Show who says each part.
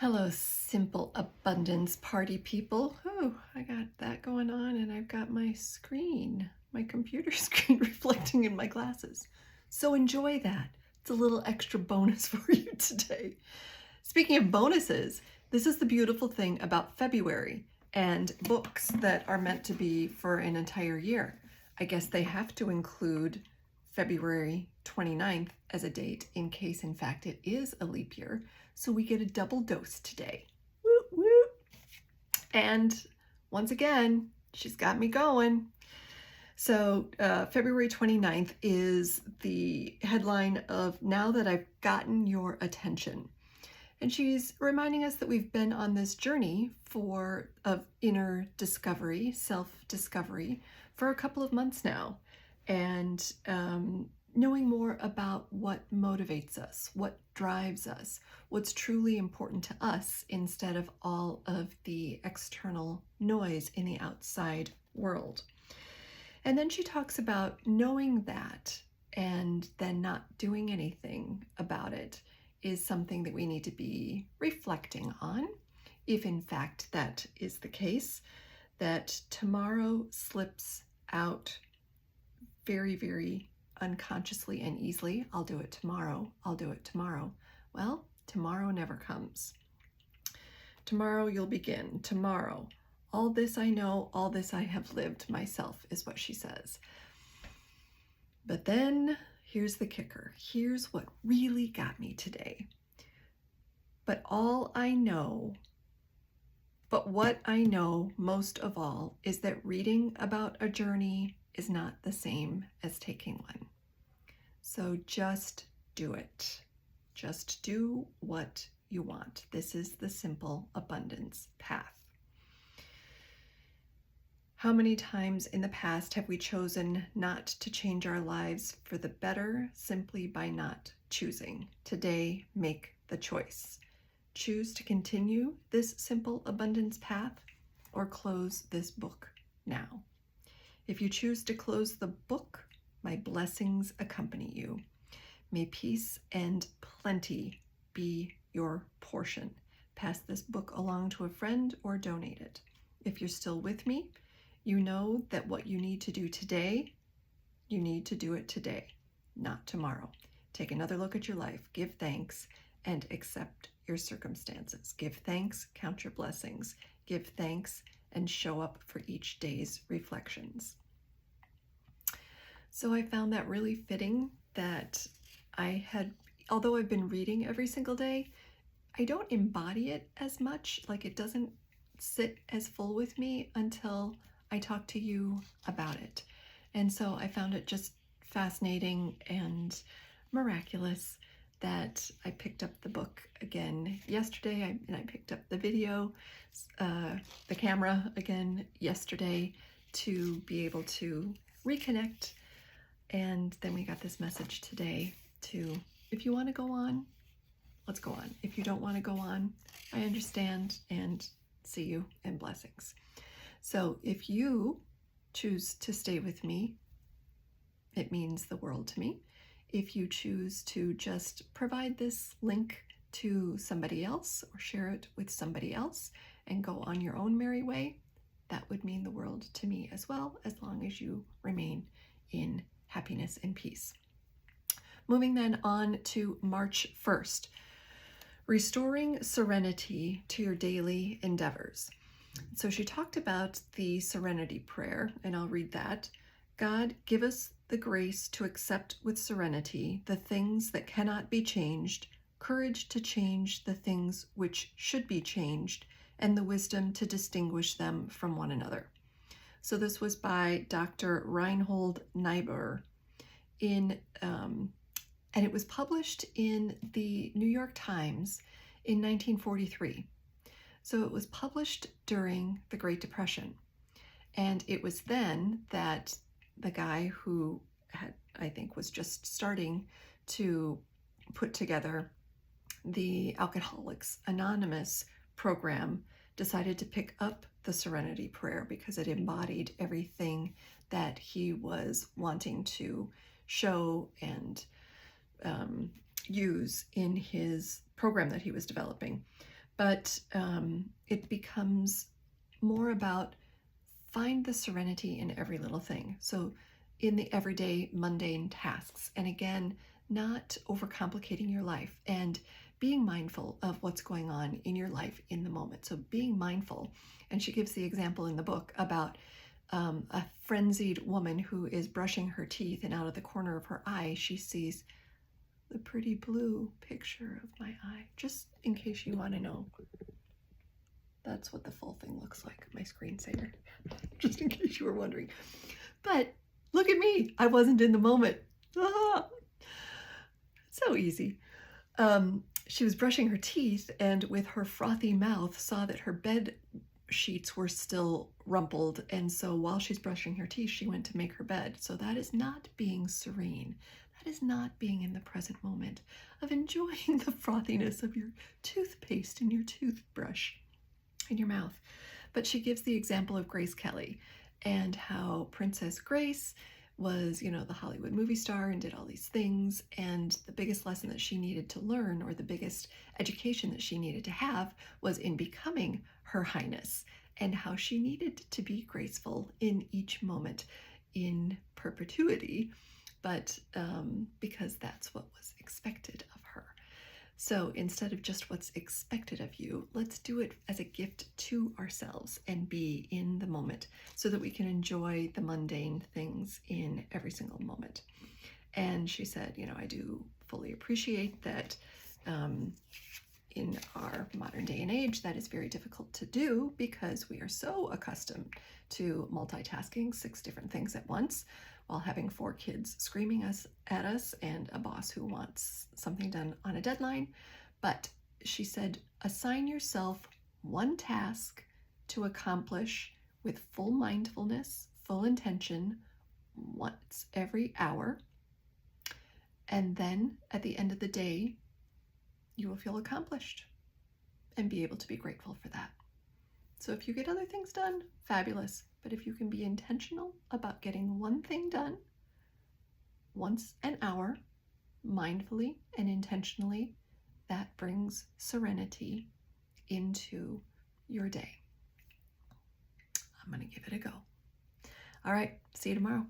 Speaker 1: Hello, simple abundance party people. Oh, I got that going on, and I've got my screen, my computer screen reflecting in my glasses. So enjoy that. It's a little extra bonus for you today. Speaking of bonuses, this is the beautiful thing about February and books that are meant to be for an entire year. I guess they have to include February 29th as a date in case, in fact, it is a leap year. So we get a double dose today. Woo, woo. And once again, she's got me going. So February 29th is the headline of Now That I've Gotten Your Attention. And she's reminding us that we've been on this journey of inner discovery, self-discovery, for a couple of months now. And knowing more about what motivates us, what drives us, what's truly important to us instead of all of the external noise in the outside world. And then she talks about knowing that and then not doing anything about it is something that we need to be reflecting on, if in fact that is the case, that tomorrow slips out very, very unconsciously and easily. I'll do it tomorrow. I'll do it tomorrow. Well, tomorrow never comes. Tomorrow you'll begin. Tomorrow. All this I know, all this I have lived myself, is what she says. But then here's the kicker. Here's what really got me today. But what I know most of all is that reading about a journey is not the same as taking one. So just do it. Just do what you want. This is the simple abundance path. How many times in the past have we chosen not to change our lives for the better simply by not choosing? Today, make the choice. Choose to continue this simple abundance path or close this book now. If you choose to close the book, my blessings accompany you. May peace and plenty be your portion. Pass this book along to a friend or donate it. If you're still with me, you know that what you need to do today, you need to do it today, not tomorrow. Take another look at your life, give thanks, and accept your circumstances. Give thanks, count your blessings. Give thanks, and show up for each day's reflections. So I found that really fitting that although I've been reading every single day, I don't embody it as much, like it doesn't sit as full with me until I talk to you about it. And so I found it just fascinating and miraculous that I picked up the book again yesterday, and I picked up the video, the camera again yesterday to be able to reconnect. And then we got this message today if you want to go on, let's go on. If you don't want to go on, I understand, and see you, and blessings. So if you choose to stay with me, it means the world to me. If you choose to just provide this link to somebody else or share it with somebody else and go on your own merry way, that would mean the world to me as well, as long as you remain in happiness and peace. Moving then on to March 1st, restoring serenity to your daily endeavors. So she talked about the serenity prayer, and I'll read that. God, give us the grace to accept with serenity the things that cannot be changed, courage to change the things which should be changed, and the wisdom to distinguish them from one another. So this was by Dr. Reinhold Niebuhr and it was published in the New York Times in 1943. So it was published during the Great Depression. And it was then that the guy who was just starting to put together the Alcoholics Anonymous program decided to pick up the Serenity Prayer because it embodied everything that he was wanting to show and use in his program that he was developing. but it becomes more about find the serenity in every little thing. So in the everyday mundane tasks, and again, not overcomplicating your life and being mindful of what's going on in your life in the moment. So being mindful. And she gives the example in the book about a frenzied woman who is brushing her teeth, and out of the corner of her eye, she sees the pretty blue picture of my eye. Just in case you want to know, that's what the full thing looks like, my screensaver, just in case you were wondering. But look at me, I wasn't in the moment. Ah, so easy. She was brushing her teeth, and with her frothy mouth saw that her bed sheets were still rumpled, and so while she's brushing her teeth, she went to make her bed. So that is not being serene. That is not being in the present moment of enjoying the frothiness of your toothpaste and your toothbrush in your mouth. But she gives the example of Grace Kelly and how Princess Grace was, you know, the Hollywood movie star and did all these things. And the biggest lesson that she needed to learn, or the biggest education that she needed to have, was in becoming Her Highness, and how she needed to be graceful in each moment in perpetuity, but because that's what was expected of her. So instead of just what's expected of you, let's do it as a gift to ourselves and be in the moment so that we can enjoy the mundane things in every single moment. And she said, you know, I do fully appreciate that in our modern day and age, that is very difficult to do because we are so accustomed to multitasking 6 different things at once, while having 4 kids screaming at us and a boss who wants something done on a deadline. But she said, assign yourself one task to accomplish with full mindfulness, full intention, once every hour. And then at the end of the day, you will feel accomplished and be able to be grateful for that. So if you get other things done, fabulous. But if you can be intentional about getting one thing done once an hour, mindfully and intentionally, that brings serenity into your day. I'm going to give it a go. All right, see you tomorrow.